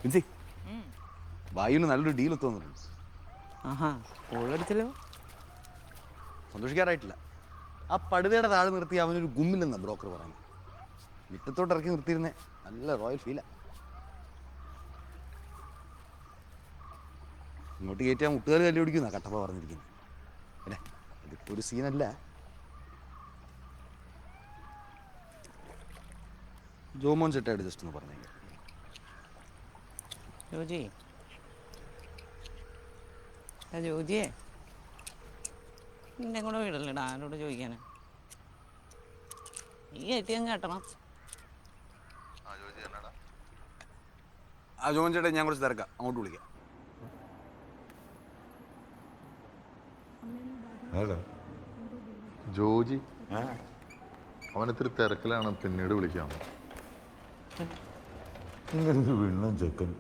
മിൻസി വായുവിന് നല്ലൊരു ഡീൽ ഒത്തു വന്നിട്ടുണ്ട്. ആഹാ ഓളടിച്ചല്ലോ. സന്തോഷിക്കാറായിട്ടില്ല. ആ പടുതയുടെ താഴെ നിർത്തി അവനൊരു ഗുമ്മില്ലെന്ന ബ്രോക്കർ പറഞ്ഞു. മുറ്റത്തോട്ട് ഇറക്കി നിർത്തിയിരുന്നേ നല്ല റോയൽ ഫീലാ. ഇങ്ങോട്ട് കയറ്റി ആ മുട്ടുകാർ കല്ലി പിടിക്കുന്ന കട്ടപ്പ പറഞ്ഞിരിക്കുന്നത്. അല്ലേ ഇതിപ്പോൾ ഒരു സീനല്ല. ജോമോൻ ചേട്ടായിട്ട് ജസ്റ്റ് ഒന്ന് പറഞ്ഞേക്കാം. ജോജി ജോജിയെ നിന്നെ കൂടെ വീടല്ലേടാ ആരോട് ചോദിക്കാനാ. ഈ കയറ്റിയും കേട്ടണം. ആ ജോമോൻ ചേട്ടാ ഞാൻ കുറച്ച് തിരക്കാം, അങ്ങോട്ട് വിളിക്കാം. ജോജി അവനിത്തിരി തിരക്കിലാണ്, പിന്നീട് വിളിക്കാം. ഇങ്ങനൊരു വീണ്ടും ചെക്കൻ